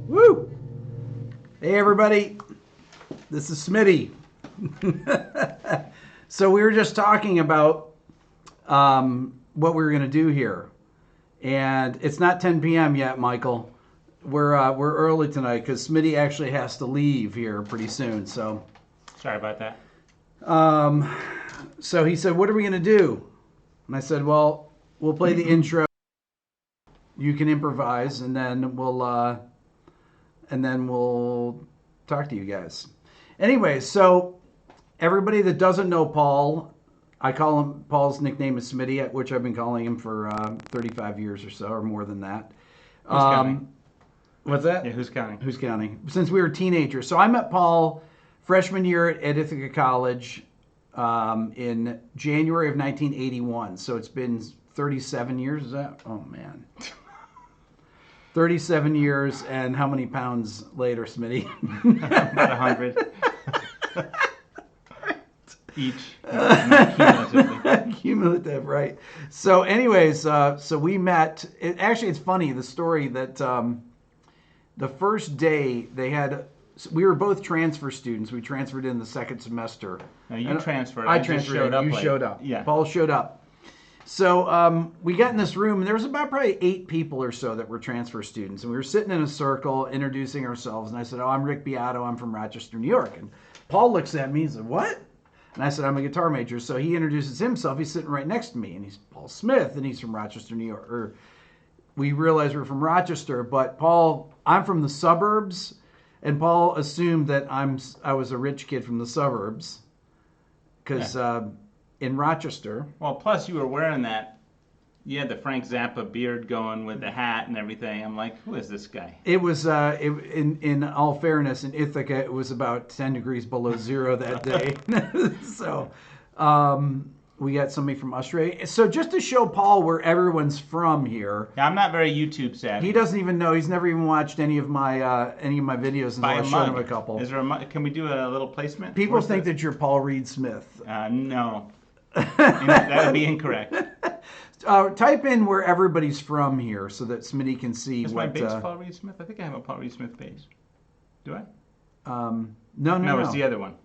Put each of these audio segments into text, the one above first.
Woo! Hey everybody, this is Smitty. So we were just talking about what we were going to do here, and it's not 10 p.m. yet, Michael. We're early tonight because Smitty actually has to leave here pretty soon. So sorry about that. So he said, "What are we going to do?" And I said, "Well, we'll play the intro. You can improvise, and then we'll talk to you guys." Anyway, so everybody that doesn't know Paul, I call him, Paul's nickname is Smitty, which I've been calling him for 35 years or so, or more than that. He's coming. What's that? Yeah, who's counting? Who's counting? Since we were teenagers. So I met Paul freshman year at Ithaca College in January of 1981. So it's been 37 years. Is that? Oh, man. 37 years, and how many pounds later, Smitty? About 100. Each. Cumulatively. Cumulative, right. So anyways, so we met. Actually, it's funny, the story that the first day we were both transfer students. We transferred in the second semester. No, you transferred. I transferred. Showed up you late. showed up. Yeah. Paul showed up. So we got in this room, and there was about probably 8 people or so that were transfer students. And we were sitting in a circle introducing ourselves. And I said, I'm Rick Beato. I'm from Rochester, New York. And Paul looks at me and said, what? And I said, I'm a guitar major. So he introduces himself. He's sitting right next to me. And he's Paul Smith, and he's from Rochester, New York. Or we realized we're from Rochester. But Paul, I'm from the suburbs. And Paul assumed that I was a rich kid from the suburbs. Because... Yeah. In Rochester. Well, plus you were wearing that. You had the Frank Zappa beard going with the hat and everything. I'm like, who is this guy? It was, in all fairness, in Ithaca, it was about 10 degrees below zero that day. So we got somebody from Australia. So just to show Paul where everyone's from here. Yeah, I'm not very YouTube savvy. He doesn't even know. He's never even watched any of my videos until I showed him a couple. Is there can we do a little placement? People think that you're Paul Reed Smith. No. That would be incorrect. Type in where everybody's from here so that Smitty can see Is what. my bass Paul Reed Smith? I think I have a Paul Reed Smith bass. Do I? No. It's the other one.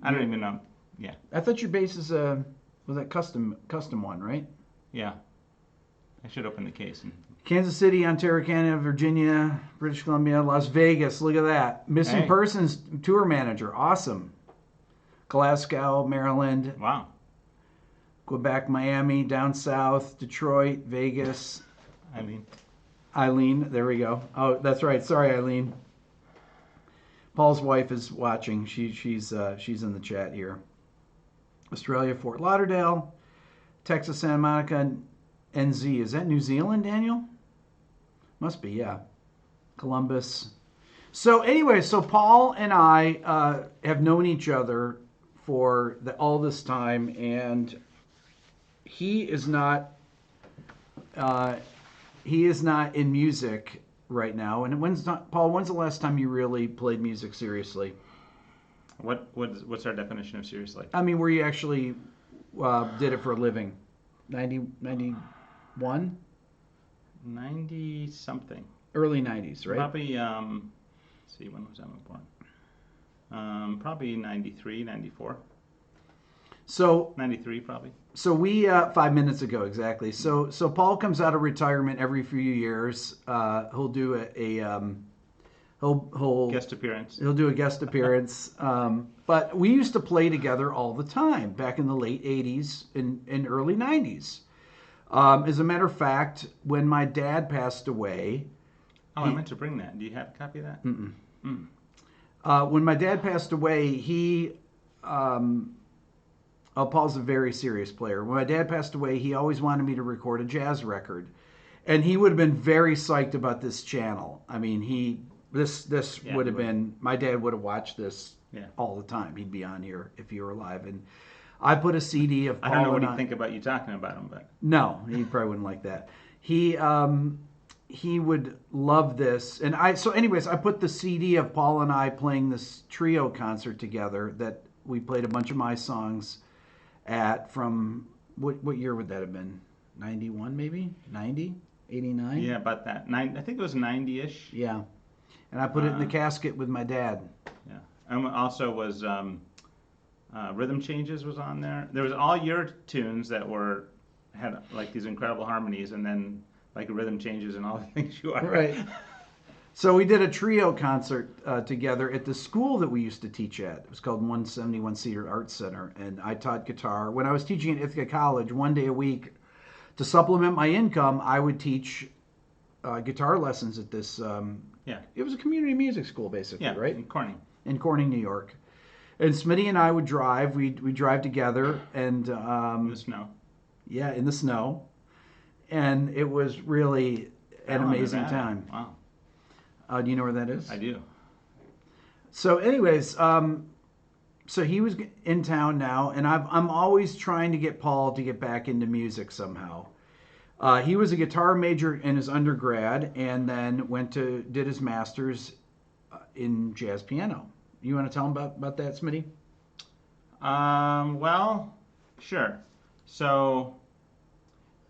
I don't even know. Yeah. I thought your bass was that custom one, right? Yeah. I should open the case. Kansas City, Ontario, Canada, Virginia, British Columbia, Las Vegas. Look at that. Missing Persons tour manager. Awesome. Glasgow, Maryland. Wow. Quebec, Miami, down south, Detroit, Vegas. Eileen, there we go. Oh, that's right. Sorry, Eileen. Paul's wife is watching. She's in the chat here. Australia, Fort Lauderdale, Texas, Santa Monica, NZ. Is that New Zealand, Daniel? Must be, yeah. Columbus. So anyway, so Paul and I have known each other for all this time, and he is not in music right now. And Paul, when's the last time you really played music seriously? What's our definition of seriously? I mean, where you actually did it for a living? 91? 90 something. Early 90s, right? Probably, let's see, when was I born? Probably 93, 94. So 93 probably. So we 5 minutes ago exactly. So Paul comes out of retirement every few years. He'll do he'll guest appearance. He'll do a guest appearance. But we used to play together all the time back in the late 80s and early 90s. As a matter of fact, when my dad passed away. I meant to bring that. Do you have a copy of that? When my dad passed away, Paul's a very serious player. When my dad passed away, he always wanted me to record a jazz record. And he would have been very psyched about this channel. I mean, this would have been, my dad would have watched this all the time. He'd be on here if he were alive. And I put a CD of Paul. I don't know what he'd think about you talking about him, but. No, he probably wouldn't like that. He would love this. And so anyways, I put the CD of Paul and I playing this trio concert together that we played a bunch of my songs from what year would that have been? 91 maybe? 90? 89? Yeah, about that. I think it was 90-ish. Yeah. And I put it in the casket with my dad. Yeah. And also was Rhythm Changes was on there. There was all your tunes that had like these incredible harmonies, and then like Rhythm Changes and all the things you are. Right. So we did a trio concert together at the school that we used to teach at. It was called 171 Cedar Arts Center, and I taught guitar. When I was teaching at Ithaca College, one day a week, to supplement my income, I would teach guitar lessons at this. It was a community music school, basically, right? In Corning. In Corning, New York. And Smitty and I would drive. We'd drive together, and in the snow. Yeah, in the snow, and it was really an amazing time. Wow. Do you know where that is? I do. So, anyways, so he was in town now, and I'm always trying to get Paul to get back into music somehow. He was a guitar major in his undergrad, and then did his master's in jazz piano. You want to tell him about that, Smitty? Well, sure. So,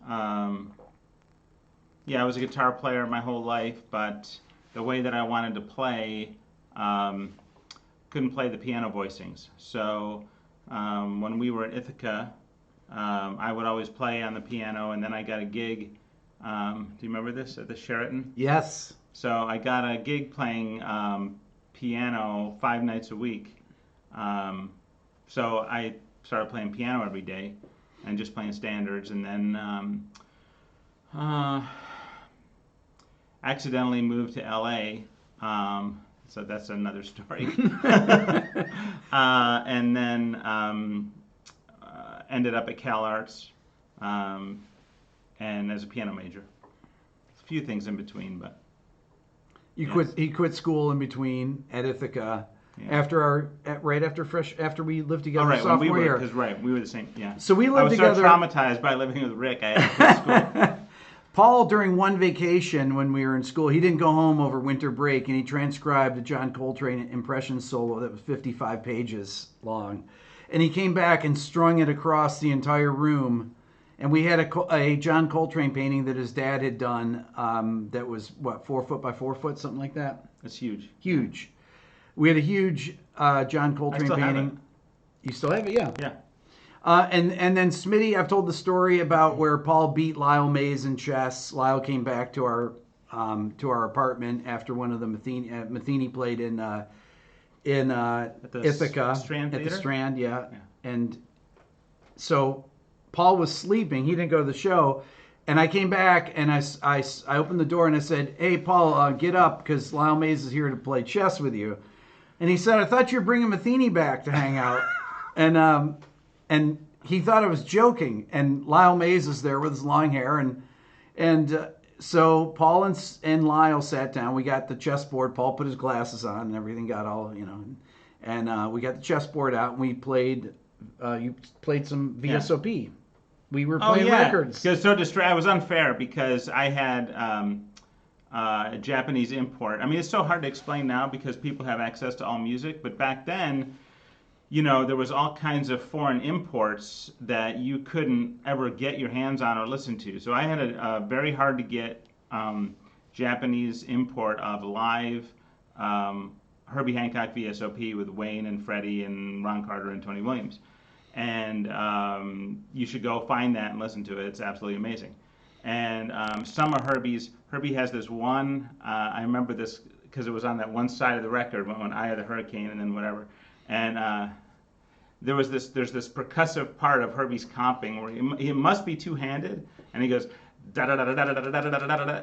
yeah, I was a guitar player my whole life, but the way that I wanted to play, couldn't play the piano voicings. So, when we were at Ithaca, I would always play on the piano, and then I got a gig. Do you remember this at the Sheraton? Yes. So I got a gig playing piano 5 nights a week. So I started playing piano every day and just playing standards, and then accidentally moved to LA. So that's another story. And then ended up at Cal Arts, and as a piano major. A few things in between, but He quit school in between at Ithaca. Yeah. After we lived together right, sophomore when we were, year. because we were the same. Yeah. So we lived together. I was so traumatized by living with Rick. I had to quit school. Paul, during one vacation when we were in school, he didn't go home over winter break, and he transcribed a John Coltrane impression solo that was 55 pages long. And he came back and strung it across the entire room. And we had a John Coltrane painting that his dad had done that was, 4 foot by 4 foot, something like that? That's huge. Huge. We had a huge John Coltrane still have painting. You still have it? Yeah. Yeah. And then Smitty, I've told the story about where Paul beat Lyle Mays in chess. Lyle came back to our apartment after one of the Matheny played in Ithaca Strand at the Theater? Strand, yeah. And so Paul was sleeping. He didn't go to the show, and I came back and I opened the door and I said, "Hey, Paul, get up because Lyle Mays is here to play chess with you." And he said, "I thought you were bringing Matheny back to hang out," and he thought I was joking. And Lyle Mays is there with his long hair, and so Paul and Lyle sat down. We got the chessboard. Paul put his glasses on, and everything got all, and we got the chessboard out, and we played. You played some VSOP. We were playing records. Because it was unfair because I had a Japanese import. I mean, it's so hard to explain now because people have access to all music, but back then, there was all kinds of foreign imports that you couldn't ever get your hands on or listen to. So I had a very hard to get Japanese import of live Herbie Hancock VSOP with Wayne and Freddie and Ron Carter and Tony Williams. And you should go find that and listen to it. It's absolutely amazing. And some of Herbie has this one, I remember this because it was on that one side of the record when Eye of the Hurricane and then whatever. And there's this percussive part of Herbie's comping where he must be two-handed, and he goes da da da da da da da da da da,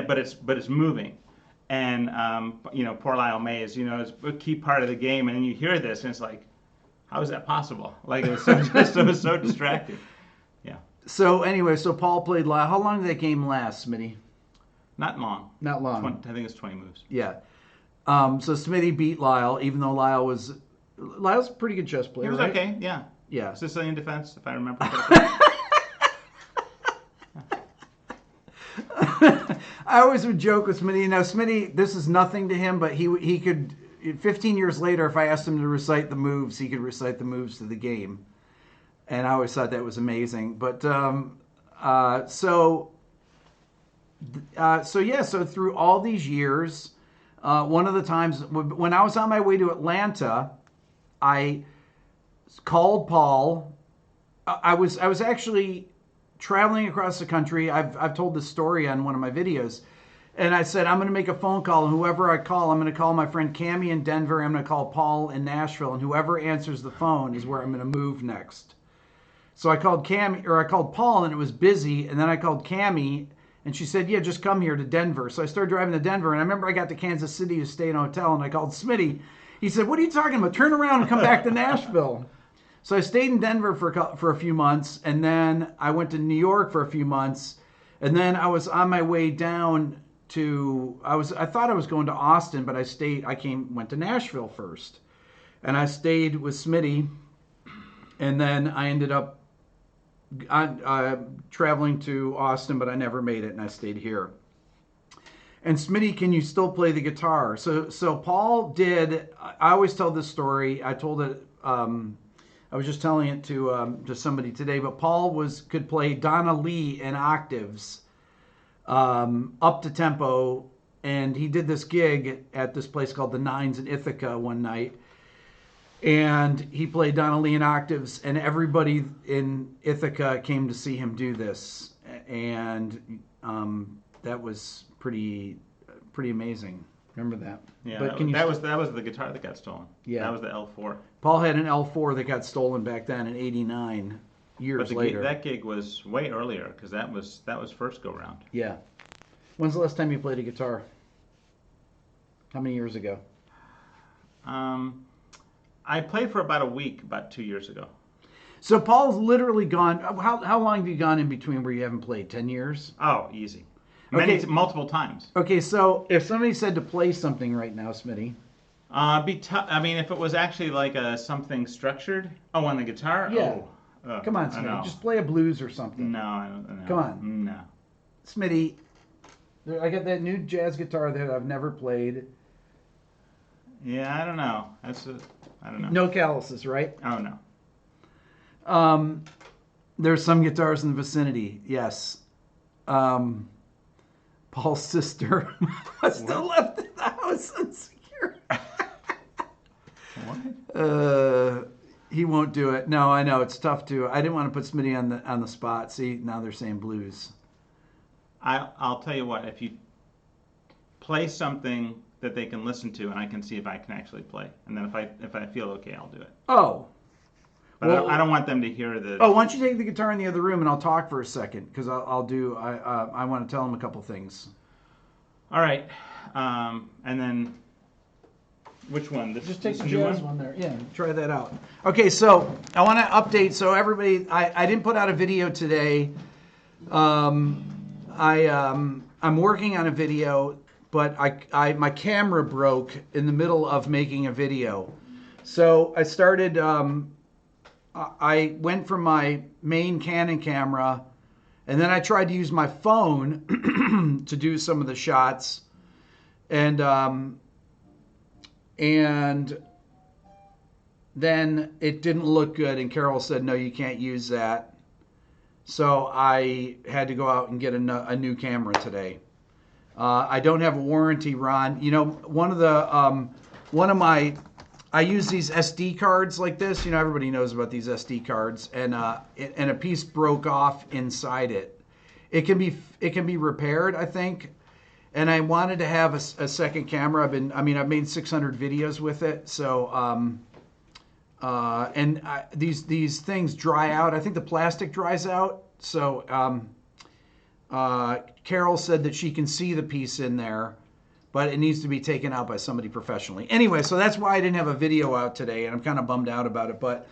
but it's moving. And poor Lyle Mays, it's a key part of the game, and you hear this, and it's like, how is that possible? Like it was so distracting. Yeah. So anyway, Paul played Lyle. How long did that game last, Smitty? Not long. Not long. I think it's 20 moves. Yeah. So Smitty beat Lyle, even though Lyle's a pretty good chess player. He was right? okay. Yeah. Yeah. Sicilian defense, if I remember correctly. I always would joke with Smitty. Now, Smitty, this is nothing to him, but he could. 15 years later, if I asked him to recite the moves, he could recite the moves to the game, and I always thought that was amazing. But so through all these years, one of the times when I was on my way to Atlanta, I called Paul. I was actually traveling across the country. I've told this story on one of my videos. And I said, I'm going to make a phone call, and whoever I call, I'm going to call my friend Cammie in Denver, I'm going to call Paul in Nashville, and whoever answers the phone is where I'm going to move next. So I called Paul, and it was busy, and then I called Cammie, and she said, yeah, just come here to Denver. So I started driving to Denver, and I remember I got to Kansas City to stay in a hotel, and I called Smitty. He said, what are you talking about? Turn around and come back to Nashville. So I stayed in Denver for a few months, and then I went to New York for a few months, and then I was on my way down I thought I was going to Austin, but went to Nashville first, and I stayed with Smitty, and then I ended up traveling to Austin, but I never made it, and I stayed here. And Smitty, can you still play the guitar? So Paul did. I always tell this story. I told it. I was just telling it to somebody today. But Paul could play Donna Lee in octaves, up to tempo, and he did this gig at this place called the Nines in Ithaca one night. And he played Donna Lee in octaves, and everybody in Ithaca came to see him do this, and that was pretty amazing. Remember that? Yeah, but that was the guitar that got stolen. Yeah, that was the L4. Paul had an L4 that got stolen back then in '89. Years later. That gig was way earlier because that was first go round. Yeah. When's the last time you played a guitar? How many years ago? I played for about a week, about 2 years ago. So Paul's literally gone. How long have you gone in between where you haven't played? 10 years? Oh, easy. Multiple times. Okay, so if somebody said to play something right now, Smitty. I mean, if it was actually like something structured. Oh, on the guitar? Yeah. Oh, come on, Smitty. Just play a blues or something. No, I don't. Come on. No. Smitty, I got that new jazz guitar that I've never played. Yeah, I don't know. I don't know. No calluses, right? Oh, no. There's some guitars in the vicinity, yes. Paul's sister was still left in the house unsecure. What? He won't do it. No, I know it's tough to. I didn't want to put Smitty on the spot. See, now they're saying blues. I'll tell you what. If you play something that they can listen to, and I can see if I can actually play, and then if I feel okay, I'll do it. Oh. But well, I don't want them to hear the. Oh, why don't you take the guitar in the other room and I'll talk for a second because I want to tell them a couple things. All right, and then which one? Just take the jazz one there. Yeah, try that out. Okay, so I want to update. So everybody, I didn't put out a video today. I'm working on a video, but my camera broke in the middle of making a video. So I started. I went from my main Canon camera, and then I tried to use my phone to do some of the shots, and then it didn't look good, and Carol said, no, you can't use that. So I had to go out and get a new camera today. I don't have a warranty, Ron. You know, one of my I use these SD cards like this. You know, everybody knows about these SD cards, and a piece broke off inside it. It can be repaired, I think. And I wanted to have a second camera. I've made 600 videos with it. So these things dry out. I think the plastic dries out. So Carol said that she can see the piece in there, but it needs to be taken out by somebody professionally. Anyway, so that's why I didn't have a video out today, and I'm kind of bummed out about it. But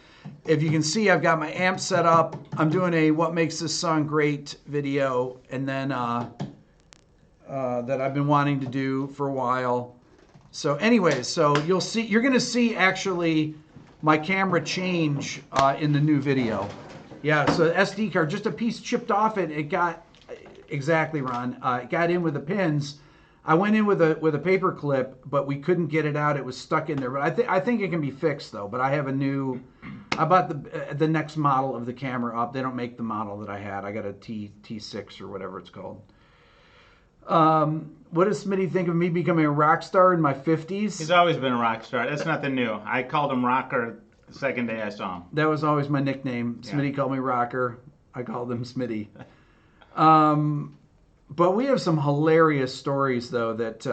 if you can see, I've got my amp set up. I'm doing a What Makes This Song Great video, and then that I've been wanting to do for a while. So anyways, so you're going to see actually my camera change in the new video. Yeah, so the SD card, just a piece chipped off it. It got, exactly, Ron, it got in with the pins. I went in with a paper clip, but we couldn't get it out. It was stuck in there. But I think it can be fixed though. But I have I bought the next model of the camera up. They don't make the model that I had. I got a T6 or whatever it's called. What does Smitty think of me becoming a rock star in my 50s? He's always been a rock star. That's nothing new. I called him Rocker the second day I saw him. That was always my nickname. Yeah. Smitty called me Rocker. I called him Smitty. But we have some hilarious stories, though, that...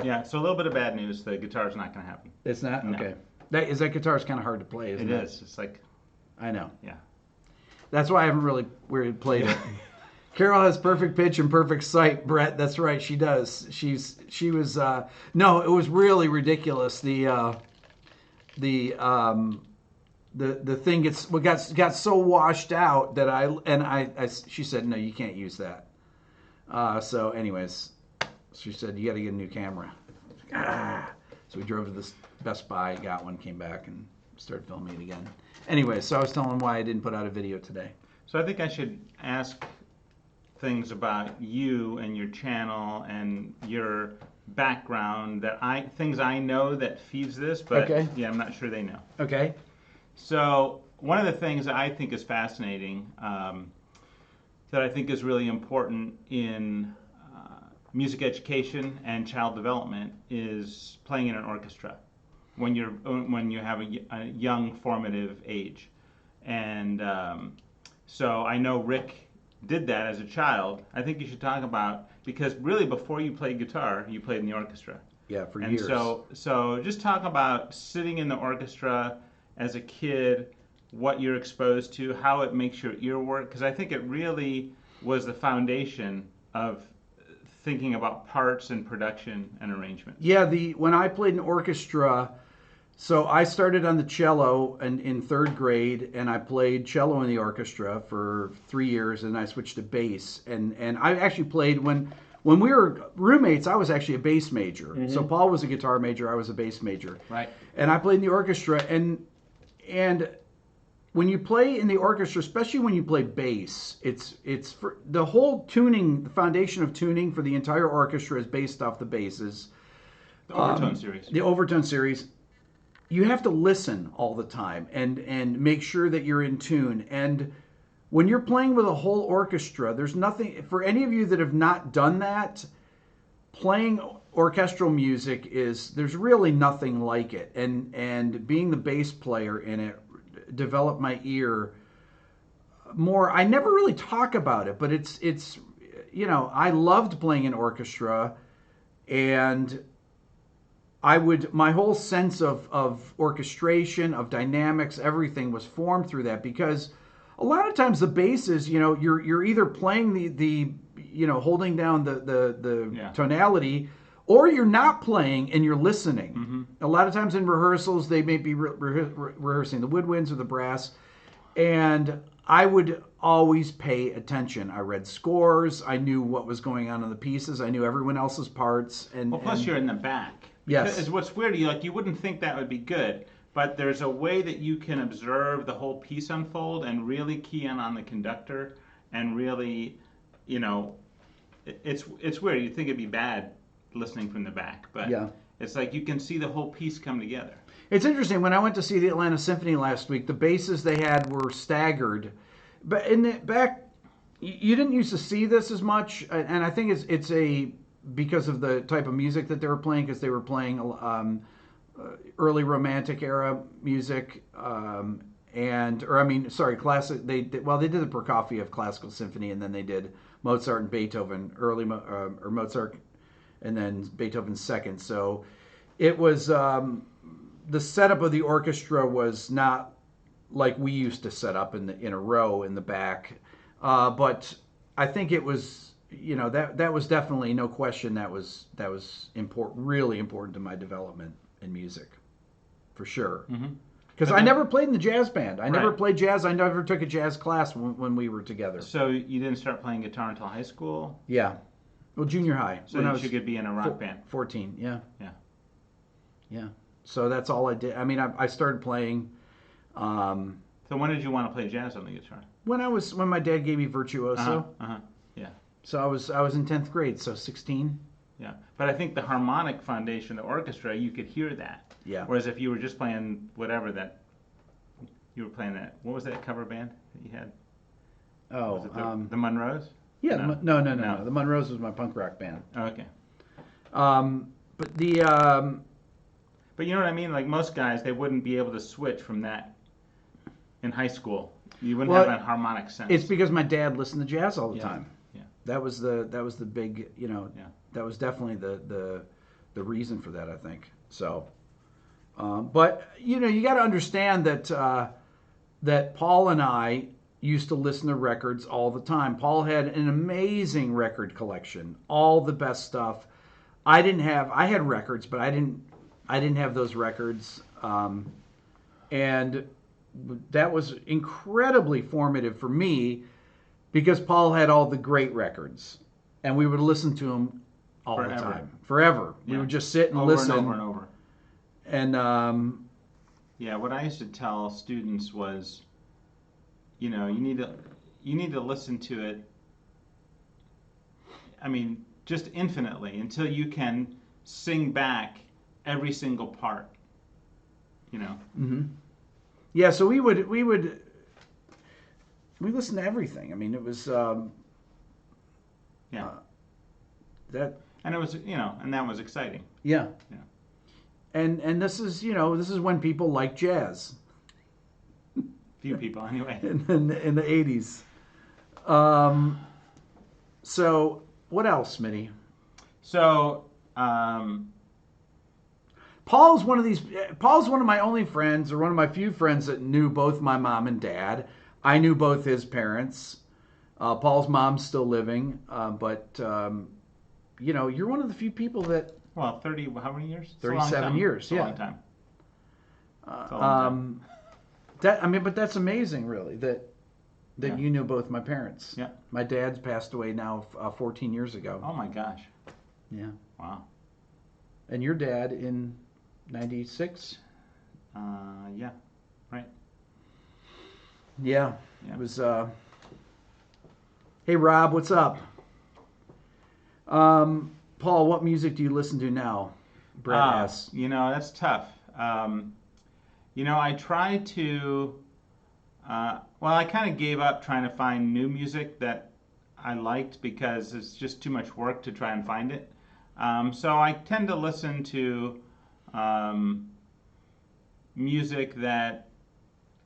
Yeah, so a little bit of bad news. The guitar's not going to happen. It's not? No. Okay. That guitar's kind of hard to play, isn't it? It is. It's like... I know. Yeah. That's why I haven't really played it. Carol has perfect pitch and perfect sight, Brett. That's right, she does. She was... no, it was really ridiculous. The thing got so washed out that she said, no, you can't use that. So anyways, She said, "You got to get a new camera." Ah. So we drove to this Best Buy, got one, came back, and started filming it again. Anyway, so I was telling why I didn't put out a video today. So I think I should ask things about you and your channel and your background things I know that feeds this, but Okay. yeah, I'm not sure they know. Okay. So one of the things that I think is fascinating, that I think is really important in music education and child development, is playing in an orchestra when you have a young formative age. And so I know Rick did that as a child. I think you should talk about, because really before you played guitar, you played in the orchestra. Yeah, for And years. so just talk about sitting in the orchestra as a kid, what you're exposed to, how it makes your ear work, because I think it really was the foundation of thinking about parts and production and arrangement. Yeah, when I played in orchestra, so I started on the cello in third grade, and I played cello in the orchestra for 3 years, and I switched to bass. And I actually played when we were roommates. I was actually a bass major. Mm-hmm. So Paul was a guitar major. I was a bass major. Right. And I played in the orchestra, and when you play in the orchestra, especially when you play bass, it's for the whole tuning, the foundation of tuning for the entire orchestra is based off the basses. The overtone series. The overtone series. You have to listen all the time and make sure that you're in tune. And when you're playing with a whole orchestra, there's nothing, for any of you that have not done that, playing orchestral music there's really nothing like it. And being the bass player in it developed my ear more. I never really talk about it, but it's I loved playing in orchestra, and my whole sense of orchestration, of dynamics, everything was formed through that, because a lot of times the basses, you're either playing the holding down the tonality, or you're not playing and you're listening. Mm-hmm. A lot of times in rehearsals, they may be rehearsing the woodwinds or the brass, and I would always pay attention. I read scores. I knew what was going on in the pieces. I knew everyone else's parts. Plus you're in the back. Yes. Because what's weird, you wouldn't think that would be good, but there's a way that you can observe the whole piece unfold and really key in on the conductor, and really, it's weird. You'd think it'd be bad listening from the back, but yeah. It's like you can see the whole piece come together. It's interesting. When I went to see the Atlanta Symphony last week, the basses they had were staggered, but in the back, you didn't used to see this as much, and I think it's because of the type of music that they were playing, because they were playing early Romantic era music, classic. They did the Prokofiev classical symphony, and then they did Mozart and Beethoven, or Mozart, and then Beethoven's second. So it was the setup of the orchestra was not like we used to set up in a row in the back, but I think it was. That was definitely, no question, that was important, really important to my development in music, for sure. Because I never played in the jazz band. I never played jazz. I never took a jazz class when we were together. So you didn't start playing guitar until high school? Yeah. Well, junior high. So you could be in a rock band. 14, yeah. Yeah. Yeah. So that's all I did. I mean, I started playing. So when did you want to play jazz on the guitar? When my dad gave me Virtuoso. Yeah. So I was in 10th grade, so 16. Yeah, but I think the harmonic foundation, the orchestra, you could hear that. Yeah. Whereas if you were just playing whatever you were playing that, what was that cover band that you had? Oh, was it the Monroes? Yeah, no. The Monroes was my punk rock band. Oh, okay. But the But you know what I mean? Like most guys, they wouldn't be able to switch from that in high school. You wouldn't have that harmonic sense. It's because my dad listened to jazz all the time. Yeah. That was the big, that was definitely the reason for that, I think. So, but you got to understand that Paul and I used to listen to records all the time. Paul had an amazing record collection, all the best stuff. I had records, but I didn't have those records, and that was incredibly formative for me, because Paul had all the great records, and we would listen to them all the Forever. time, forever. We Yeah. would just sit and Over listen. and over and over. And Yeah, what I used to tell students was, you know, you need to listen to it. I mean, just infinitely until you can sing back every single part. You know. yeah, so we listened to everything. I mean, it was Yeah. that. And it was, you know, and that was exciting. Yeah. Yeah. And this is, you know, this is when people like jazz Few people, anyway. in the 80s. So what else, Smitty? So, Paul's one of my only friends, or one of my few friends that knew both my mom and dad. I knew both his parents. Paul's mom's still living, but you know, you're one of the few people that. well, 30, how many years? 37 years, It's a yeah. long time. It's a long time. But that's amazing, really, that Yeah. you knew both my parents. Yeah. My dad's passed away now 14 years ago. Oh my gosh. Yeah. Wow. And your dad in 96? Yeah. Right. Yeah. Yeah. It was Hey Rob, what's up? Paul, what music do you listen to now? Brett asks. You know, that's tough. You know, I try to, well, I kind of gave up trying to find new music that I liked because it's just too much work to try and find it. So I tend to listen to music that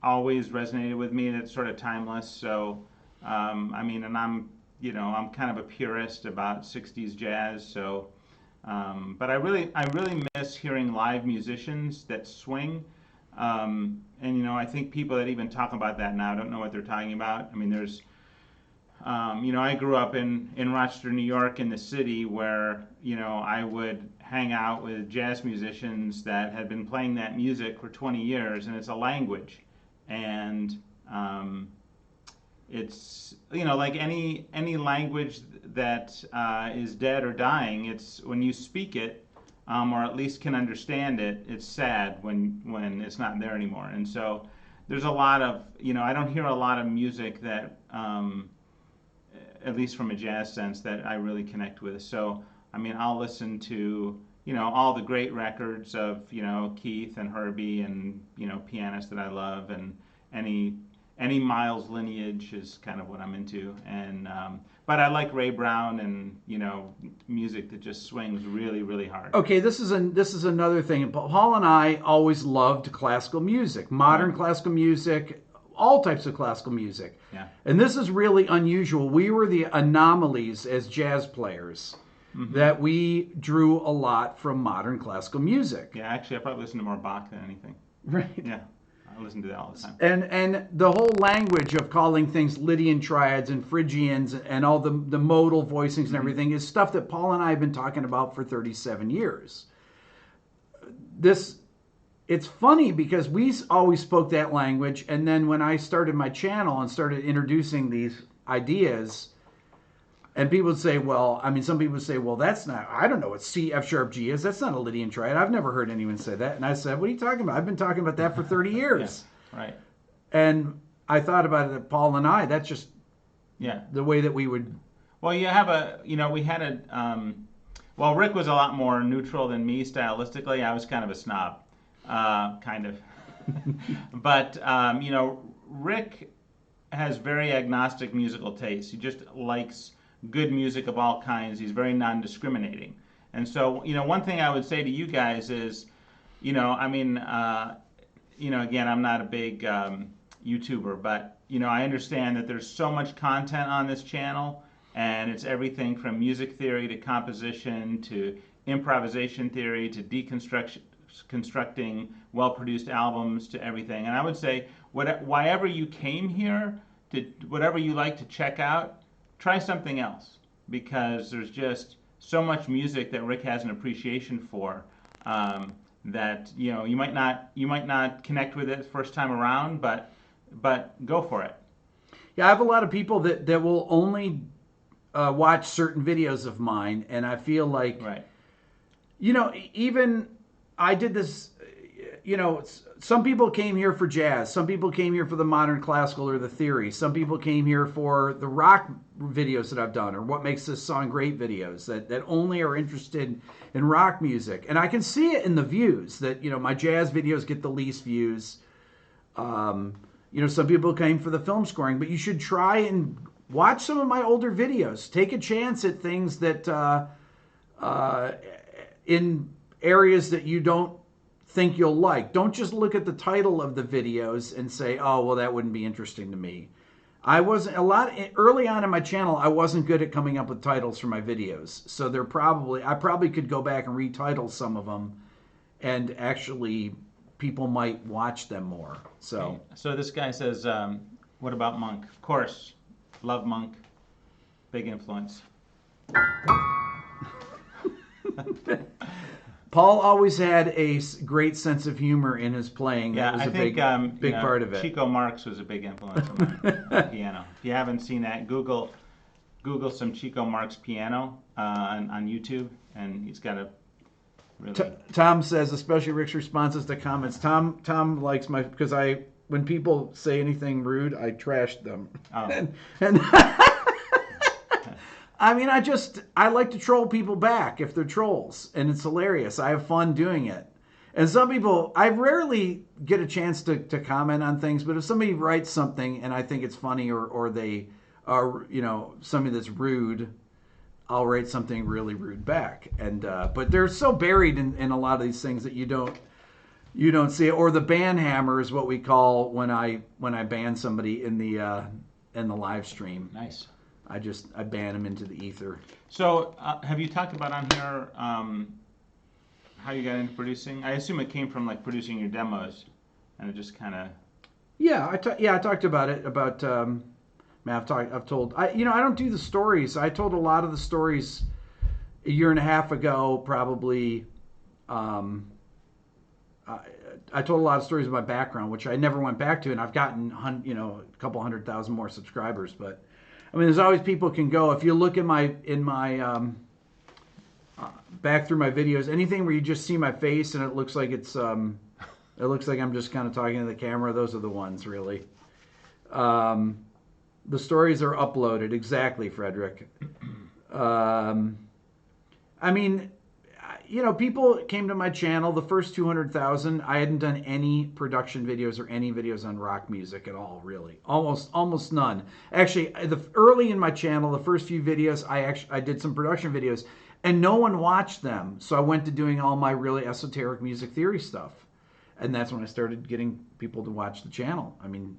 always resonated with me, that's sort of timeless. So, I mean, and I'm kind of a purist about 60s jazz. So, but I really miss hearing live musicians that swing. And you know, I think people that even talk about that now don't know what they're talking about. I mean, there's, you know, I grew up in Rochester, New York, in the city where, you know, I would hang out with jazz musicians that had been playing that music for 20 years, and it's a language. And it's, you know, like any language that is dead or dying, it's when you speak it, or at least can understand it, it's sad when it's not there anymore. And so there's a lot of, you know, I don't hear a lot of music that, at least from a jazz sense, that I really connect with. So, I mean, I'll listen to, you know, all the great records of, you know, Keith and Herbie and, you know, pianists that I love, and any Miles lineage is kind of what I'm into. And but I like Ray Brown and, you know, music that just swings really, really hard. Okay, this is another thing. Paul and I always loved classical music, modern Right. classical music, all types of classical music. Yeah. And this is really unusual. We were the anomalies as jazz players, that we drew a lot from modern classical music. Yeah, actually, I probably listen to more Bach than anything. Right. Yeah, I listen to that all the time. And the whole language of calling things Lydian triads and Phrygians and all the modal voicings and everything is stuff that Paul and I have been talking about for 37 years. It's funny because we always spoke that language, and then when I started my channel and started introducing these ideas, and people would say, well, I mean, some people would say, well, that's not, I don't know what C, F sharp, G is. That's not a Lydian triad. I've never heard anyone say that. And I said, what are you talking about? I've been talking about that for 30 years. Yeah, right. And I thought about it, Paul and I, that's just Yeah. the way that we would. Well, you have you know, we had well, Rick was a lot more neutral than me stylistically. I was kind of a snob, kind of. But, you know, Rick has very agnostic musical taste. He just likes good music of all kinds. He's very non-discriminating. And so, you know, one thing I would say to you guys is, you know, I mean, you know, again, I'm not a big YouTuber, but, you know, I understand that there's so much content on this channel, and it's everything from music theory to composition to improvisation theory to constructing well-produced albums to everything. And I would say, wherever you came here, to whatever you like to check out, try something else, because there's just so much music that Rick has an appreciation for, that, you know, you might not connect with it first time around, but go for it. Yeah, I have a lot of people that will only watch certain videos of mine, and I feel like, Right. even I did this. Some people came here for jazz. Some people came here for the modern classical or the theory. Some people came here for the rock videos that I've done or what makes this song great videos that only are interested in rock music. And I can see it in the views that, my jazz videos get the least views. Some people came for the film scoring, but you should try and watch some of my older videos. Take a chance at things that in areas that you don't think you'll like. Don't just look at the title of the videos and say, "Oh, well, that wouldn't be interesting to me." I wasn't early on in my channel. I wasn't good at coming up with titles for my videos, so I probably could go back and retitle some of them, and actually, people might watch them more. So, Okay. So this guy says, "What about Monk?" Of course, love Monk, big influence. Paul always had a great sense of humor in his playing. Yeah, That was I a think big part of it. Chico Marx was a big influence on my piano. If you haven't seen that, Google some Chico Marx piano on YouTube, and he's got a really. Tom says, especially Rick's responses to comments. Tom likes because when people say anything rude, I trashed them. Oh. and I mean, I like to troll people back if they're trolls, and it's hilarious. I have fun doing it. And some people, I rarely get a chance to comment on things, but if somebody writes something and I think it's funny or they are, somebody that's rude, I'll write something really rude back. And but they're so buried in a lot of these things that you don't see it. Or the ban hammer is what we call when I ban somebody in the live stream. Nice. I ban them into the ether. So, have you talked about on here how you got into producing? I assume it came from like producing your demos, and it just kind of. Yeah, I talked about it. I've told. I don't do the stories. I told a lot of the stories a year and a half ago, probably. I told a lot of stories of my background, which I never went back to, and I've gotten a couple 100,000 more subscribers, but. I mean, there's always people can go. If you look in my back through my videos, anything where you just see my face and it looks like it looks like I'm just kind of talking to the camera. Those are the ones, really. The stories are uploaded exactly, Frederick. I mean, people came to my channel. The first 200,000, I hadn't done any production videos or any videos on rock music at all, really. Almost none. Actually, early in my channel, the first few videos, I did some production videos, and no one watched them. So I went to doing all my really esoteric music theory stuff, and that's when I started getting people to watch the channel. I mean,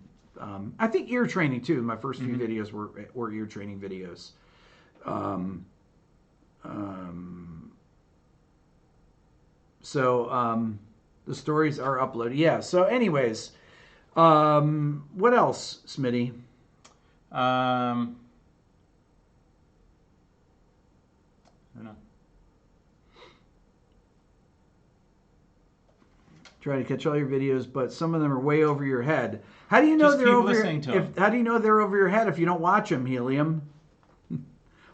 I think ear training too. My first few videos were ear training videos. So the stories are uploaded. Yeah. So, anyways, what else, Smitty? I don't know. Try to catch all your videos, but some of them are way over your head. How do you know Just they're keep over listening to 'em. How do you know they're over your head if you don't watch them, Helium?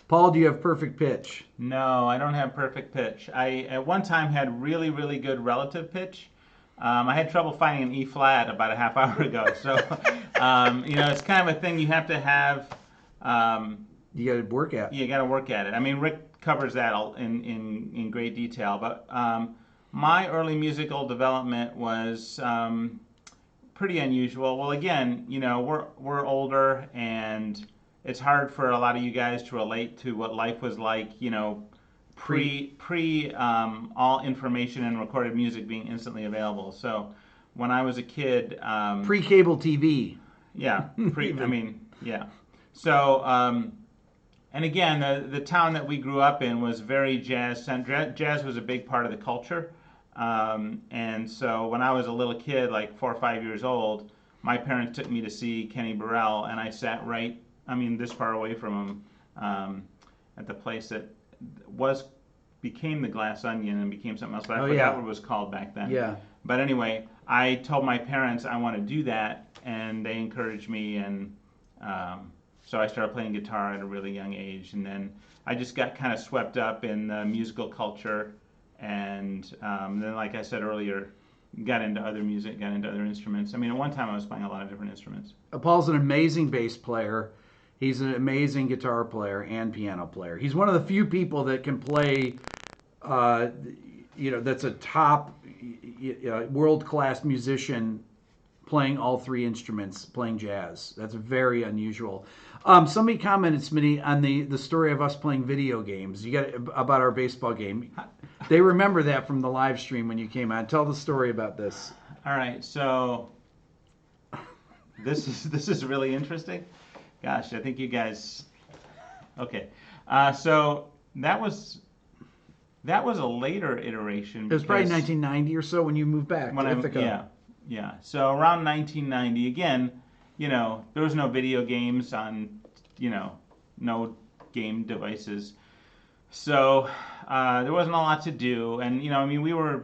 Paul, do you have perfect pitch? No, I don't have perfect pitch. I at one time had really, really good relative pitch. I had trouble finding an E flat about a half hour ago. So, it's kind of a thing you have to have. You got to work at. You got to work at it. I mean, Rick covers that in great detail. But my early musical development was pretty unusual. Well, again, we're older, and it's hard for a lot of you guys to relate to what life was like, pre all information and recorded music being instantly available. So when I was a kid, pre-cable TV. Yeah, yeah. So and again, the town that we grew up in was very jazz-centric. Jazz was a big part of the culture. And so when I was a little kid, like 4 or 5 years old, my parents took me to see Kenny Burrell, and I sat this far away from him at the place that became the Glass Onion and became something else, but I forgot what it was called back then. Yeah. But anyway, I told my parents I want to do that, and they encouraged me, and so I started playing guitar at a really young age, and then I just got kind of swept up in the musical culture, and then, like I said earlier, got into other music, got into other instruments. I mean, at one time I was playing a lot of different instruments. Paul's an amazing bass player. He's an amazing guitar player and piano player. He's one of the few people that can play, that's a top world-class musician playing all three instruments, playing jazz. That's very unusual. Somebody commented, Smitty, on the story of us playing video games. You got about our baseball game. They remember that from the live stream when you came on. Tell the story about this. All right, so this is really interesting. Gosh, I think you guys. Okay, so that was a later iteration. It was probably 1990 or so when you moved back to Ithaca. Yeah. So around 1990, again, there was no video games on, no game devices. So there wasn't a lot to do, and I mean, we were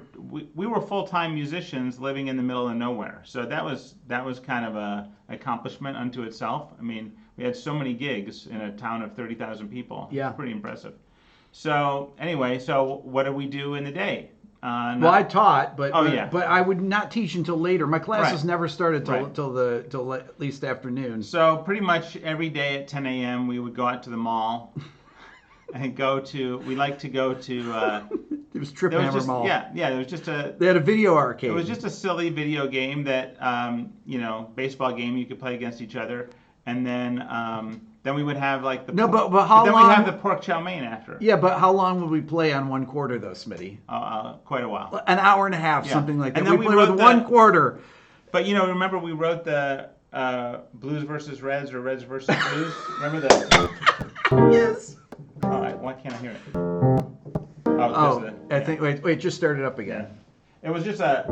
full-time musicians living in the middle of nowhere. So that was kind of a accomplishment unto itself. I mean, we had so many gigs in a town of 30,000 people. Yeah, it's pretty impressive. So anyway, what did we do in the day? Well, I taught, but yeah. But I would not teach until later. My classes Right. never started Right. till at least afternoon. So pretty much every day at 10 a.m. we would go out to the mall and we like to go to. It was Trip Hammer Mall. Yeah. There was just They had a video arcade. It was just a silly video game that baseball game you could play against each other, and then we would have like the but how then long? we'd have the pork chow mein after. Yeah, but how long would we play on one quarter though, Smitty? Quite a while. An hour and a half, Yeah. something like that. And then we we played with wrote one quarter. But remember we wrote the Blues versus Reds or Reds versus Blues. Remember that? Yes. All right. Why can't I hear it? I think. Wait. Just start it up again. Yeah. It was just a.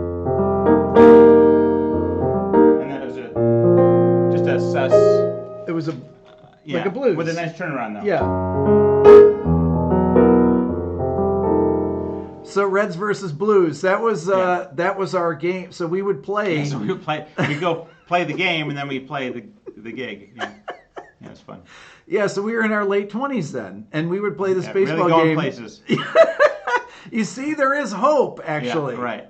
And then it was just a sus. It was like a blues with a nice turnaround though. Yeah. So Reds versus Blues. That was our game. So we would play. Yeah, so we would play. We go play the game and then we play the gig. Yeah, it's fun. Yeah, so we were in our late 20s then, and we would play this baseball really going game. Places. You see, there is hope, actually. Yeah,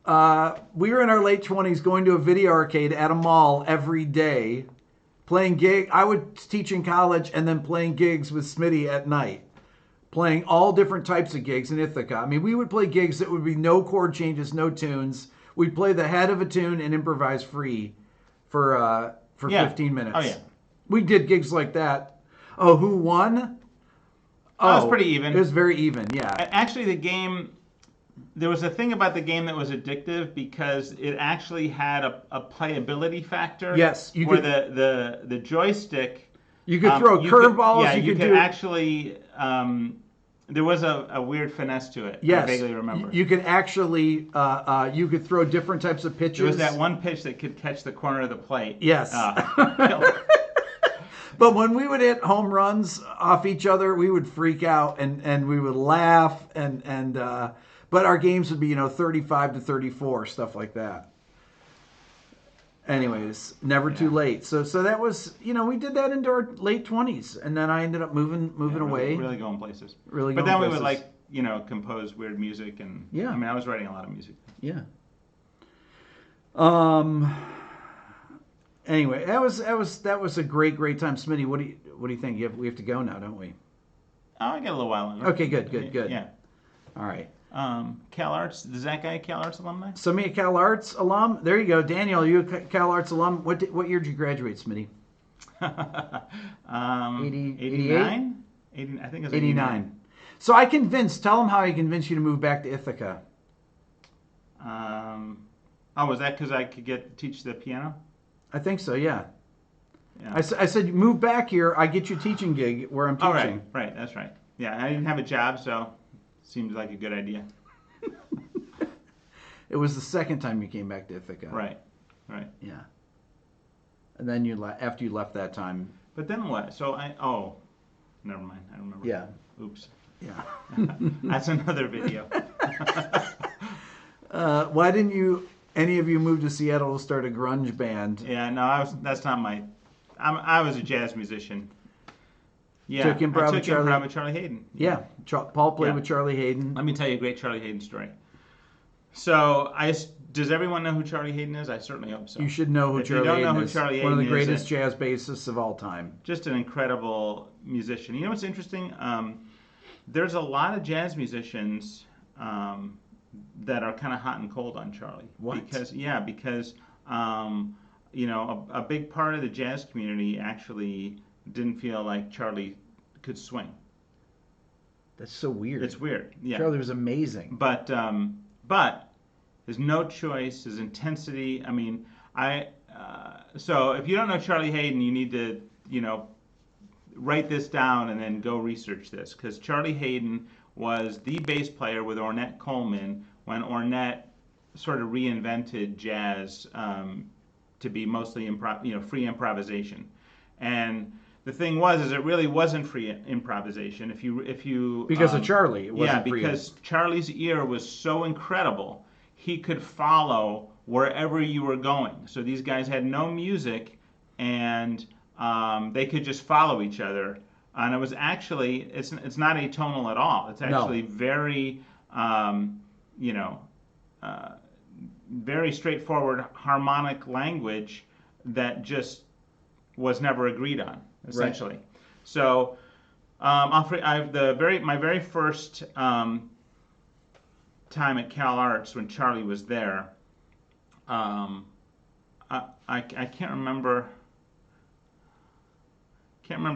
right. We were in our late 20s going to a video arcade at a mall every day, playing gig. I would teach in college and then playing gigs with Smitty at night, playing all different types of gigs in Ithaca. I mean, we would play gigs that would be no chord changes, no tunes. We'd play the head of a tune and improvise free for 15 minutes. Oh, yeah. We did gigs like that. Oh, who won? Oh, it was pretty even. It was very even, yeah. Actually, the game, there was a thing about the game that was addictive because it actually had a playability factor. Yes, where the joystick. You could throw curveballs. Yeah, you could actually. There was a weird finesse to it. Yes, I vaguely remember. You could actually you could throw different types of pitches. There was that one pitch that could catch the corner of the plate. Yes. But when we would hit home runs off each other, we would freak out and we would laugh but our games would be 35 to 34, stuff like that. Anyways, never too late. So that was we did that into our late 20s, and then I ended up moving away. Really going places. Really. But going then places. we would compose weird music and I mean I was writing a lot of music. Yeah. Anyway, that was a great time, Smitty. What do you think? We have to go now, don't we? Oh, I got a little while longer. Okay, good. Yeah. All right. Cal Arts. Is that guy a Cal Arts alumni? Somebody a Cal Arts alum? There you go, Daniel. You a Cal Arts alum? What year did you graduate, Smitty? 89. I think it's 89. So tell them how I convinced you to move back to Ithaca. Was that because I could teach the piano? I think so, yeah. I said, move back here. I get you a teaching gig where I'm teaching. Oh, right. That's right. Yeah, I didn't have a job, so seemed like a good idea. It was the second time you came back to Ithaca. Right. Yeah. And then after you left that time. But then what? So never mind. I don't remember. Yeah. Oops. Yeah. That's another video. Why didn't any of you move to Seattle to start a grunge band? Yeah, no, that's not my. I was a jazz musician. Yeah, Took improv I took with Charlie. improv with Charlie Hayden. Yeah, Paul played Yeah. with Charlie Hayden. Let me tell you a great Charlie Hayden story. So, does everyone know who Charlie Hayden is? I certainly hope so. You should know who If Charlie you don't Hayden know who is. Charlie One of the Hayden is, greatest jazz bassists of all time. Just an incredible musician. You know what's interesting? There's a lot of jazz musicians that are kind of hot and cold on Charlie. What? Because you know, a big part of the jazz community actually didn't feel like Charlie could swing. That's so weird. It's weird. Yeah. Charlie was amazing. But his note choice, his intensity. I mean, so if you don't know Charlie Hayden, you need to, you know, write this down and then go research this, because Charlie Hayden was the bass player with Ornette Coleman when Ornette sort of reinvented jazz to be mostly free improvisation. And the thing is it really wasn't free improvisation. If you Because of Charlie, it wasn't free. because Charlie's ear was so incredible, he could follow wherever you were going. So these guys had no music, and they could just follow each other. And it was actually, it's not atonal at all. It's actually very, very straightforward harmonic language that just was never agreed on, essentially. Right. So my very first time at Cal Arts when Charlie was there, I can't remember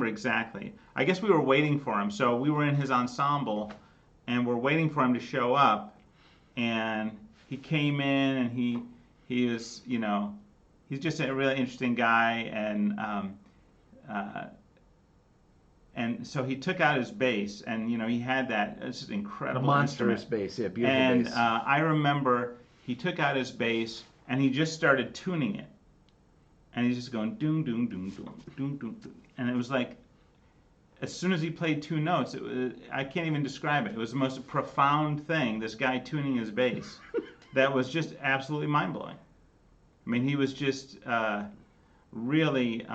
exactly. I guess we were waiting for him. So we were in his ensemble, and we're waiting for him to show up. And he came in, and he was, he's just a really interesting guy. And so he took out his bass, and he had that. It's just incredible monstrous instrument. Bass, yeah, beautiful and, bass. And I remember he took out his bass, and he just started tuning it. And he's just going doom doom doom doom doom doom doom, and it was like, as soon as he played two notes, I can't even describe it. It was the most profound thing. This guy tuning his bass, that was just absolutely mind blowing. I mean, he was just really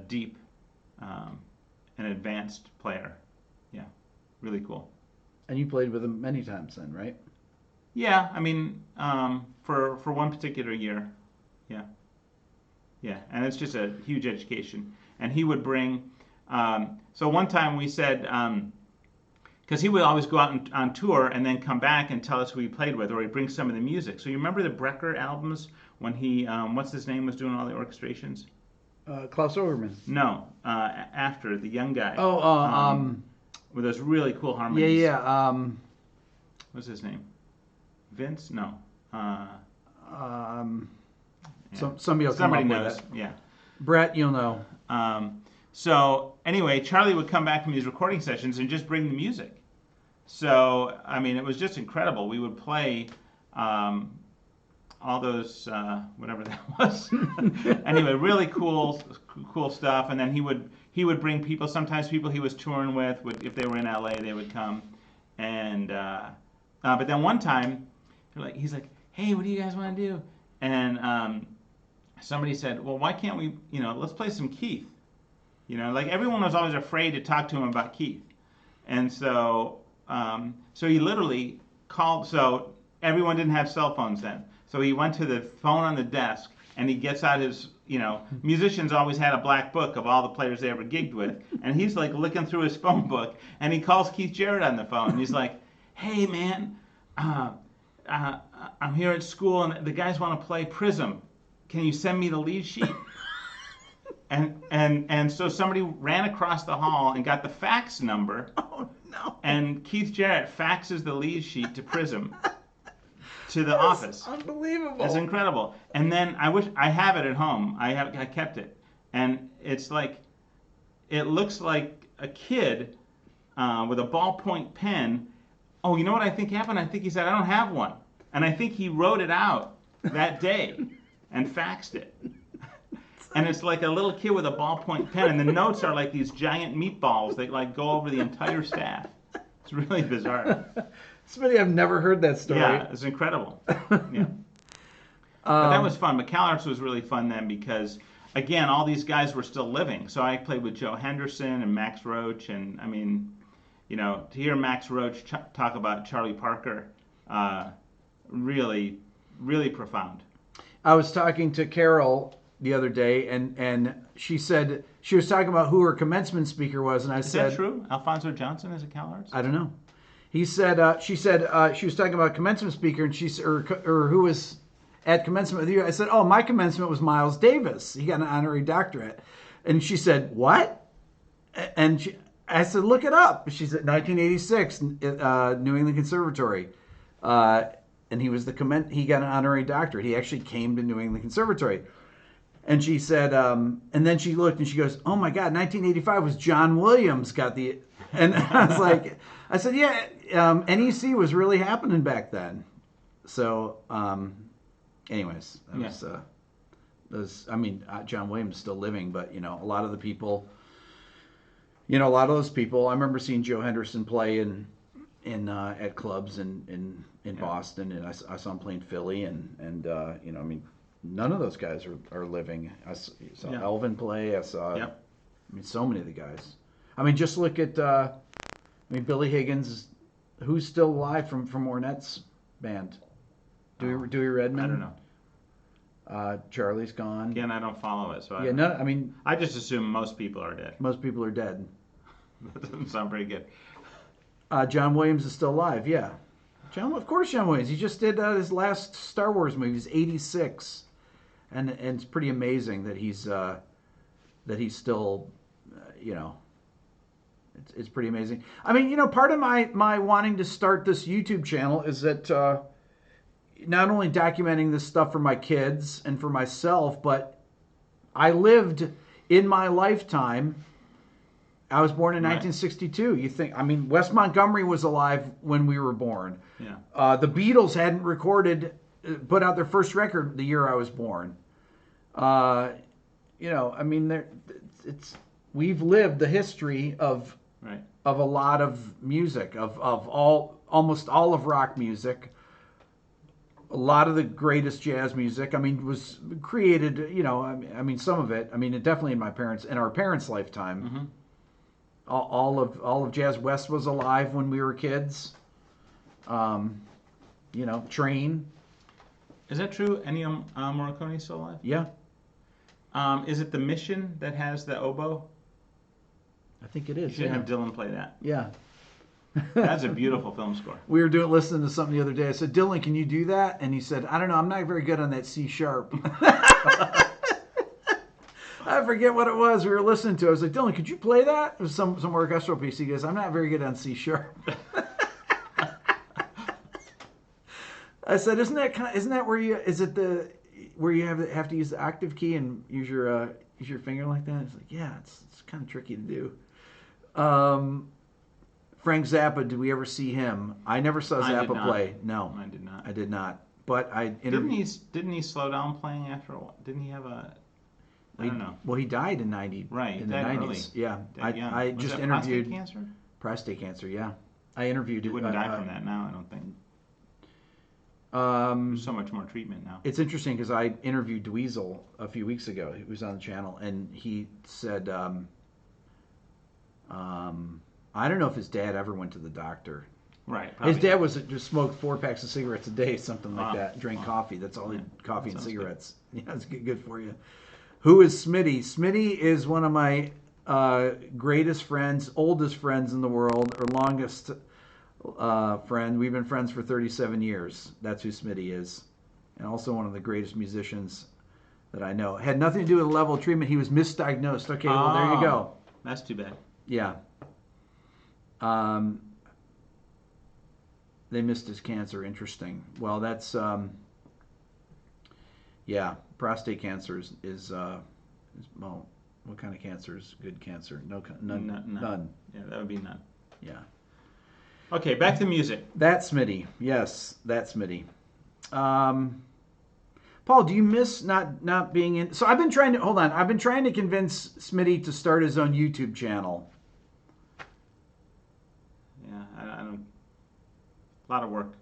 deep and advanced player. Yeah, really cool. And you played with him many times then, right? Yeah, I mean, for one particular year, yeah, and it's just a huge education. And he would bring, so one time we said, because he would always go out on tour and then come back and tell us who he played with, or he'd bring some of the music. So you remember the Brecker albums when he, what's his name, was doing all the orchestrations? Klaus Overman. No, after, the young guy. With those really cool harmonies. Yeah. What's his name? Vince? No. Somebody will come up knows. with it. Yeah. Brett, you'll know. So anyway, Charlie would come back from these recording sessions and just bring the music. So I mean, it was just incredible. We would play all those whatever that was. Anyway, really cool stuff. And then he would bring people. Sometimes people he was touring with if they were in LA, they would come. And but then one time, he's like, "Hey, what do you guys want to do?" And somebody said, "Well, why can't we, let's play some Keith." Like everyone was always afraid to talk to him about Keith. And so he literally called, so everyone didn't have cell phones then. So he went to the phone on the desk, and he gets out his, musicians always had a black book of all the players they ever gigged with. And he's like looking through his phone book, and he calls Keith Jarrett on the phone. And he's like, "Hey, man, I'm here at school, and the guys want to play Prism. Can you send me the lead sheet?" And so somebody ran across the hall and got the fax number. Oh, no. And Keith Jarrett faxes the lead sheet to Prism, to the office. Unbelievable. It's incredible. And then I have it at home. I kept it. And it's like, it looks like a kid with a ballpoint pen. Oh, you know what I think happened? I think he said, "I don't have one." And I think he wrote it out that day and faxed it. And it's like a little kid with a ballpoint pen, and the notes are like these giant meatballs that go over the entire staff. It's really bizarre. Smitty, I've never heard that story. Yeah, it's incredible. Yeah. But that was fun. But CalArts was really fun then because, again, all these guys were still living. So I played with Joe Henderson and Max Roach, and I mean, to hear Max Roach talk about Charlie Parker, really, really profound. I was talking to Carol the other day, and she said she was talking about who her commencement speaker was, and I said, "Is that true? Alfonso Johnson is a CalArts?" I don't know. He said she said she was talking about commencement speaker, and or who was at commencement with you. I said, oh, my commencement was Miles Davis. He got an honorary doctorate, and she said, what? And I said, look it up. She's at 1986 New England Conservatory. And he was he got an honorary doctorate. He actually came to New England Conservatory. And she said, and then she looked and she goes, oh my God, 1985 was John Williams got the, and I was like, I said, yeah, NEC was really happening back then. So, anyways, that was, I mean, John Williams is still living, but, a lot of the people, a lot of those people, I remember seeing Joe Henderson play at clubs in Boston, and I saw him play in Philly, and I mean, none of those guys are living. I saw Elvin play. I saw, I mean, so many of the guys. I mean, just look at, Billy Higgins, who's still alive from Ornette's band? Dewey Redman? I don't know. Charlie's gone. Again, I don't follow it, so I just assume most people are dead. Most people are dead. That doesn't sound very good. John Williams is still alive, yeah. Of course John Williams. He just did his last Star Wars movie. He's 86. And it's pretty amazing that he's still, it's pretty amazing. I mean, part of my wanting to start this YouTube channel is that not only documenting this stuff for my kids and for myself, but I lived in my lifetime. I was born in 1962. You think, I mean, Wes Montgomery was alive when we were born. Yeah. The Beatles hadn't put out their first record the year I was born. I mean, we've lived the history of a lot of music, of almost all of rock music, a lot of the greatest jazz music. I mean, was created. I mean, some of it. I mean, definitely in our parents' lifetime. Mm-hmm. All of Jazz West was alive when we were kids. Train. Is that true? Ennio Morricone still alive? Yeah. Is it the Mission that has the oboe? I think it is. You should have Dylan play that. Yeah. That's a beautiful film score. We were listening to something the other day. I said, Dylan, can you do that? And he said, I don't know. I'm not very good on that C sharp. I forget what it was we were listening to. I was like, Dylan, could you play that? It was some orchestral piece. He goes, I'm not very good on C sharp. I said, isn't that where you have to use the octave key and use your finger like that? It's like, yeah, it's kind of tricky to do. Frank Zappa, did we ever see him? I never saw Zappa play. No, I did not. I did not. But I didn't he slow down playing after a while? Didn't he have a? I don't know. Well, he died in 90. Right, in the 90s. Early. Yeah, I just interviewed prostate cancer. Prostate cancer, yeah. I interviewed. You wouldn't die from that now, I don't think. There's so much more treatment now. It's interesting because I interviewed Dweezil a few weeks ago. He was on the channel, and he said, I don't know if his dad ever went to the doctor. Right. His dad just smoked 4 packs of cigarettes a day, something like that. Drank coffee. That's all. Coffee and cigarettes. Good. Yeah, it's good for you. Who is Smitty? Smitty is one of my greatest friends, oldest friends in the world, or longest friend. We've been friends for 37 years. That's who Smitty is. And also one of the greatest musicians that I know. Had nothing to do with the level of treatment. He was misdiagnosed. Okay, well, there you go. That's too bad. Yeah. They missed his cancer. Interesting. Well, that's... yeah, prostate cancer is well, what kind of cancer is good cancer? None. Yeah, that would be none. Yeah. Okay, back to music. That's Smitty. Yes, that's Smitty. Paul, do you miss not being in? So I've been trying to convince Smitty to start his own YouTube channel. Yeah, I don't. A lot of work.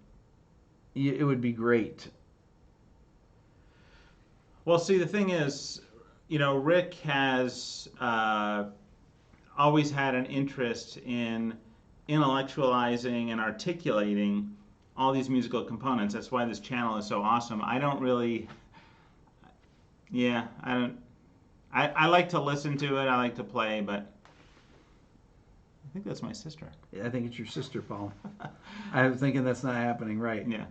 It would be great. Well, see, the thing is, Rick has always had an interest in intellectualizing and articulating all these musical components. That's why this channel is so awesome. I don't really, yeah, I don't, I like to listen to it. I like to play, but I think that's my sister. Yeah, I think it's your sister, Paul. I'm thinking that's not happening, right? Yeah.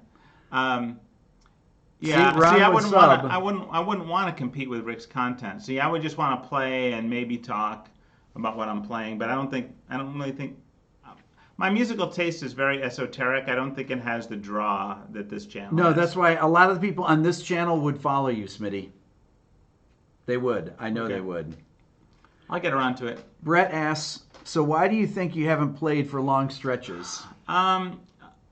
See, Yeah. Ron See, I would wouldn't sub. want to. I wouldn't want to compete with Rick's content. See, I would just want to play and maybe talk about what I'm playing. But I don't really think. My musical taste is very esoteric. I don't think it has the draw that this channel No, has. that's why a lot of the people on this channel would follow you, Smitty. They would. I know Okay. they would. I'll get around to it. Brett asks, so why do you think you haven't played for long stretches?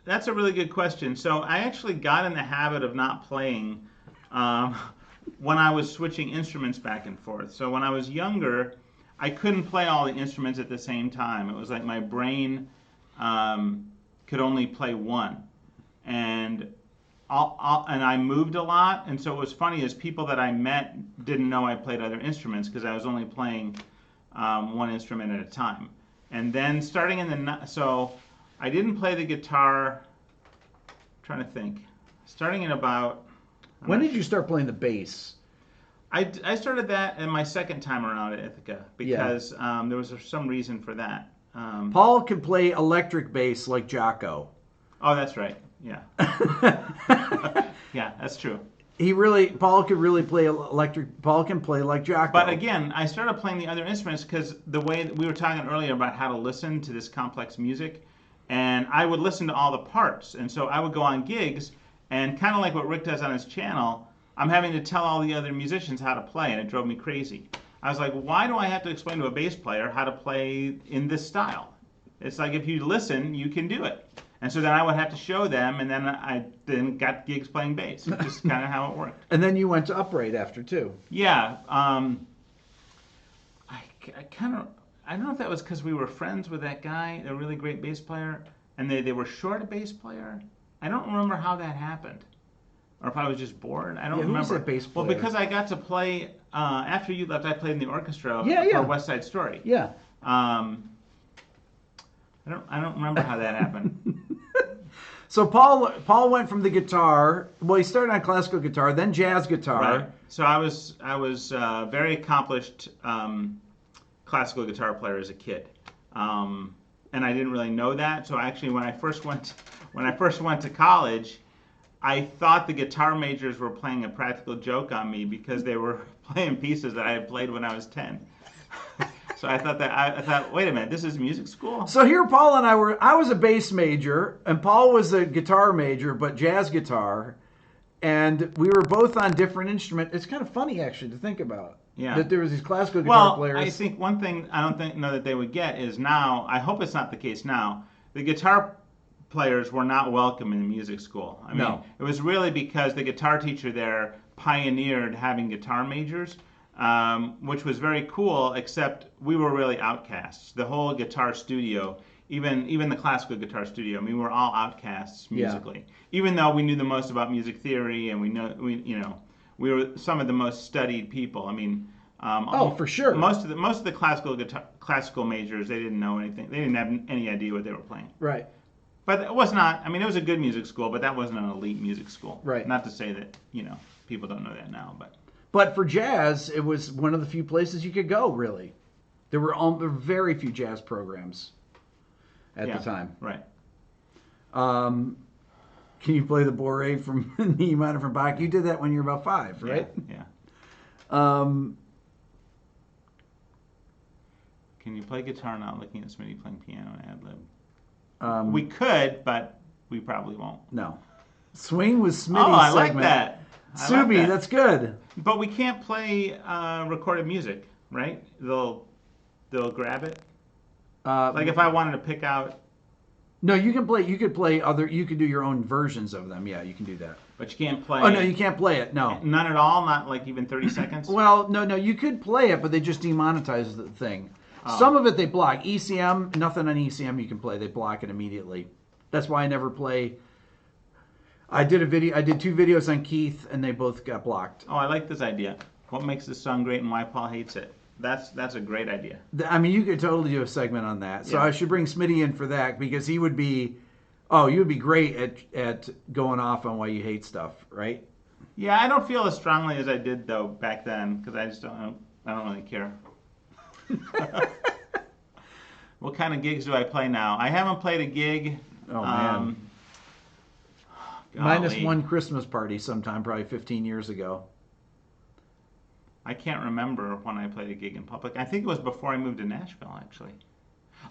That's a really good question. So I actually got in the habit of not playing when I was switching instruments back and forth. So when I was younger, I couldn't play all the instruments at the same time. It was like my brain could only play one, and I moved a lot. And so what was funny is people that I met didn't know I played other instruments because I was only playing one instrument at a time. And then starting in so I didn't play the guitar. I'm trying to think. Starting in about. When did you start playing the bass? I started that in my second time around at Ithaca because there was some reason for that. Paul can play electric bass like Jocko. Oh, that's right. Yeah. Yeah, that's true. Paul could really play electric. Paul can play like Jocko. But again, I started playing the other instruments because the way that we were talking earlier about how to listen to this complex music, and I would listen to all the parts. And so I would go on gigs, and kind of like what Rick does on his channel, I'm having to tell all the other musicians how to play, and it drove me crazy. I was like, why do I have to explain to a bass player how to play in this style? It's like if you listen, you can do it. And so then I would have to show them, and then I got gigs playing bass. It's just kind of how it worked. And then you went to Upright after too. Yeah. I don't know if that was because we were friends with that guy, a really great bass player, and they were short a bass player. I don't remember how that happened. Or if I was just bored. I don't remember. Who was that bass player? Well, because I got to play, after you left, I played in the orchestra for West Side Story. Yeah. I don't remember how that happened. So Paul went from the guitar. Well, he started on classical guitar, then jazz guitar. Right. So I was a very accomplished classical guitar player as a kid, and I didn't really know that. So actually, when I first went to college, I thought the guitar majors were playing a practical joke on me because they were playing pieces that I had played when I was 10. So I thought, wait a minute, this is music school? So here Paul and I was a bass major, and Paul was a guitar major, but jazz guitar. And we were both on different instruments. It's kind of funny, actually, to think about. Yeah. That there was these classical guitar players. I think one thing I don't know that they would get is now, I hope it's not the case now, the guitar players were not welcome in the music school. I mean, it was really because the guitar teacher there pioneered having guitar majors. Which was very cool, except we were really outcasts. The whole guitar studio, even the classical guitar studio, I mean, we were all outcasts musically. Yeah. Even though we knew the most about music theory, and we were some of the most studied people. I mean, for sure. Most of the classical majors, they didn't know anything. They didn't have any idea what they were playing. Right. But it was not. I mean, it was a good music school, but that wasn't an elite music school. Right. Not to say that people don't know that now, but. But for jazz, it was one of the few places you could go, really. There were very few jazz programs at the time. Right. Can you play the Boré from Niemann from Bach? You did that when you were about 5, right? Yeah. Can you play guitar now looking at Smitty playing piano and ad-lib? We could, but we probably won't. No. Swing was Smitty's I segment. like that. Subi, that's good. But we can't play recorded music, right? They'll grab it. Like if I wanted to pick out. No, you can play. You could play other. You could do your own versions of them. Yeah, you can do that. But you can't play. Oh no, you can't play it. No, none at all. Not like even 30 seconds. Well, no, you could play it, but they just demonetize the thing. Oh. Some of it they block. ECM, nothing on ECM you can play. They block it immediately. That's why I never play. I did a video. I did 2 videos on Keith, and they both got blocked. Oh, I like this idea. What makes this song great and why Paul hates it? That's a great idea. I mean, you could totally do a segment on that. So Yeah. I should bring Smitty in for that because he would be. Oh, you would be great at going off on why you hate stuff, right? Yeah, I don't feel as strongly as I did though back then because I don't really care. What kind of gigs do I play now? I haven't played a gig. Oh man. Minus one Christmas party sometime, probably 15 years ago. I can't remember when I played a gig in public. I think it was before I moved to Nashville, actually.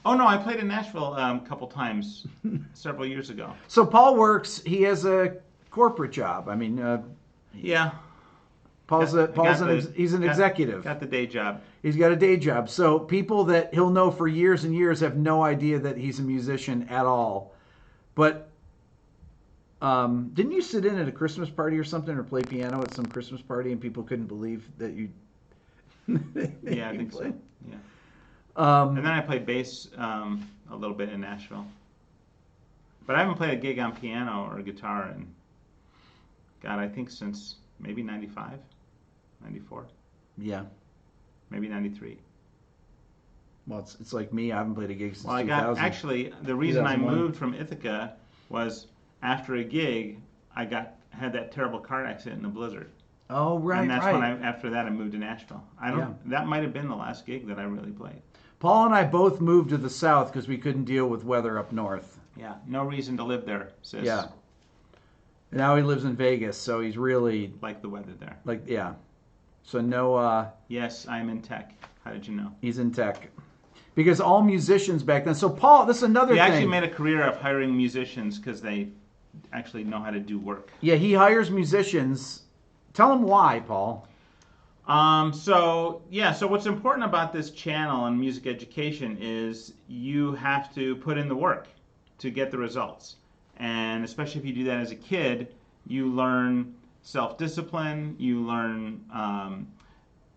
Oh no, I played in Nashville a couple times several years ago. So Paul works. He has a corporate job. I mean, Yeah, he's an executive. got the day job. He's got a day job. So people that he'll know for years and years have no idea that he's a musician at all. But didn't you sit in at a Christmas party or something, or play piano at some Christmas party, and people couldn't believe that you? Yeah, I think so. Yeah. And then I played bass a little bit in Nashville. But I haven't played a gig on piano or guitar in, God, I think since maybe 95, 94, Yeah. maybe 93. Well, it's like me. I haven't played a gig since Well, 2000. actually, the reason I 2001. moved from Ithaca was after a gig, I had that terrible car accident in a blizzard. Oh, right, And that's right. when after that I moved to Nashville. That might have been the last gig that I really played. Paul and I both moved to the south because we couldn't deal with weather up north. Yeah, no reason to live there, sis. Yeah. Now he lives in Vegas, so he's really Like the weather there. yeah. So no, Yes, I'm in tech. How did you know? he's in tech. Because all musicians back then. So Paul, this is another He thing. actually made a career of hiring musicians because they actually know how to do work. Yeah, he hires musicians. Tell him why, Paul. So what's important about this channel and music education is you have to put in the work to get the results. And especially if you do that as a kid, you learn self-discipline, you learn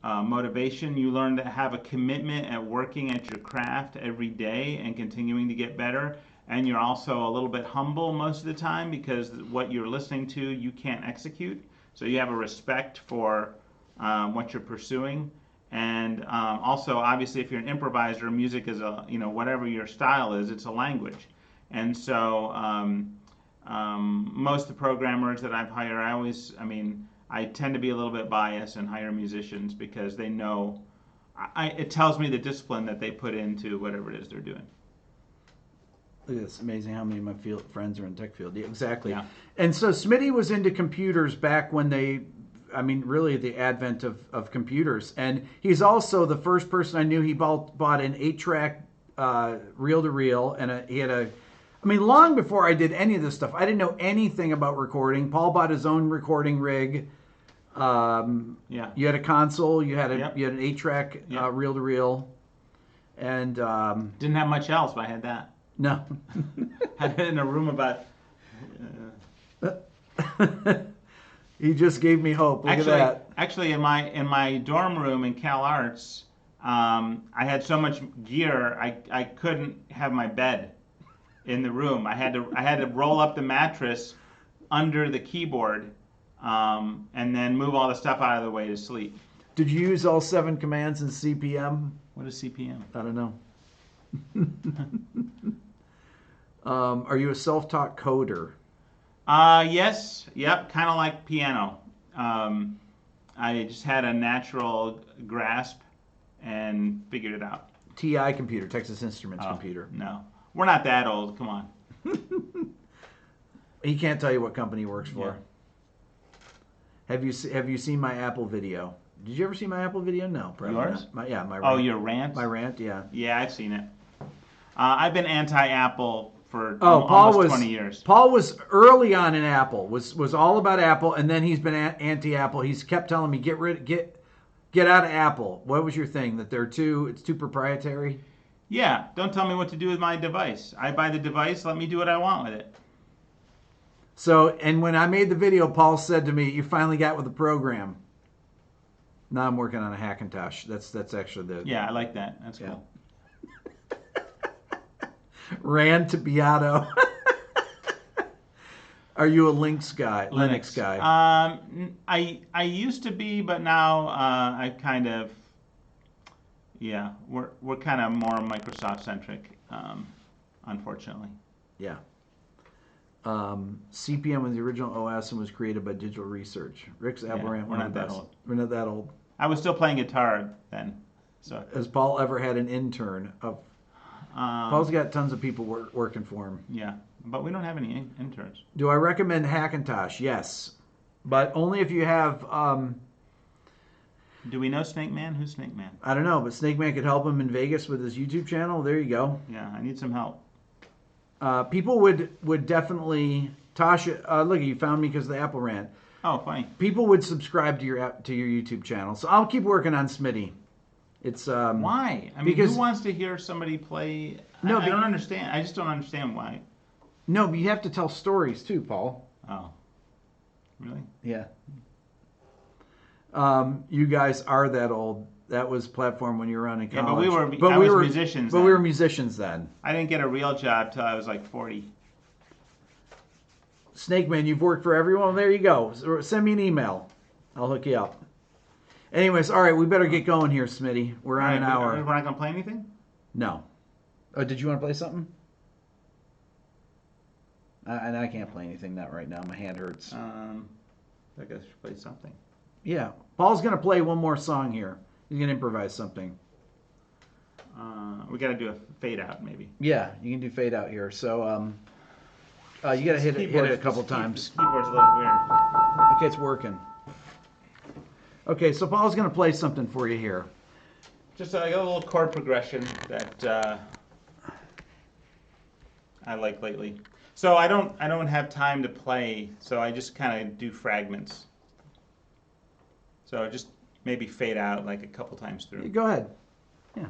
motivation, you learn to have a commitment at working at your craft every day and continuing to get better. And you're also a little bit humble most of the time because what you're listening to, you can't execute. So you have a respect for what you're pursuing. And also, obviously, if you're an improviser, music is whatever your style is, it's a language. And so most of the programmers that I've hired, I tend to be a little bit biased and hire musicians because they know, it tells me the discipline that they put into whatever it is they're doing. Look at this. Amazing how many of my friends are in tech field. Yeah, exactly. Yeah. And so Smitty was into computers back when really the advent of computers. And he's also the first person I knew he bought an 8-track reel-to-reel. And he had long before I did any of this stuff, I didn't know anything about recording. Paul bought his own recording rig. Yeah. You had a console. You had Yep. you had an 8-track Yep. reel-to-reel. And Didn't have much else, but I had that. no. Had it in a room about... He just gave me hope. Look at that. Actually, in my dorm room in Cal Arts, I had so much gear I couldn't have my bed in the room. I had to roll up the mattress under the keyboard, and then move all the stuff out of the way to sleep. Did you use all 7 commands in CPM? What is CPM? I don't know. Are you a self-taught coder? Yes. Yep. Kind of like piano. I just had a natural grasp and figured it out. TI computer, Texas Instruments computer. No, we're not that old. Come on. He can't tell you what company he works for. Yeah. Have you seen my Apple video? Did you ever see my Apple video? No, probably Yours? not. My rant. Oh, your rant? My rant, yeah. Yeah, I've seen it. I've been anti-Apple for Paul almost was 20 years. Paul was early on in Apple. Was all about Apple, and then he's been anti-Apple. He's kept telling me get out of Apple. What was your thing? That it's too proprietary? Yeah, don't tell me what to do with my device. I buy the device, let me do what I want with it. So, and when I made the video, Paul said to me, "You finally got with the program." Now I'm working on a Hackintosh. That's actually the Yeah, I like that. That's cool. Rant to Beato. Are you a Linux guy? I used to be, but now I kind of, yeah, we're kind of more Microsoft centric, unfortunately. Yeah. CPM was the original OS and was created by Digital Research. Rick's Aberrant. We're not that old. We're not that old. I was still playing guitar then. So Has Paul ever had an intern? Paul's got tons of people working for him. Yeah, but we don't have any interns. Do I recommend Hackintosh? Yes, but only if you have. Do we know Snake Man? Who's Snake Man? I don't know, but Snake Man could help him in Vegas with his YouTube channel. There you go. Yeah, I need some help. People would definitely. Tasha, look, you found me because of the Apple rant. Oh, funny. People would subscribe to your YouTube channel, so I'll keep working on Smitty. It's why? I mean, because, who wants to hear somebody play? No, I don't understand. I just don't understand why. No, but you have to tell stories too, Paul. Oh, really? Yeah. You guys are that old. That was platform when you were on in college. Yeah, but we were musicians. But then. we were musicians then. I didn't get a real job till I was like 40. Snake Man, you've worked for everyone. There you go. Send me an email. I'll hook you up. Anyways, all right, we better get going here, Smitty. We're on an hour. We're not gonna play anything? No. Oh, did you want to play something? And I can't play anything not right now. My hand hurts. I guess we should play something. Yeah, Paul's gonna play one more song here. He's gonna improvise something. We gotta do a fade out, maybe. Yeah, you can do fade out here. So, you gotta hit it a couple times. The keyboard's a little weird. Okay, it's working. Okay, so Paul's gonna play something for you here. Just a little chord progression that I like lately. So I don't have time to play, so I just kind of do fragments. So just maybe fade out like a couple times through. Go ahead. Yeah.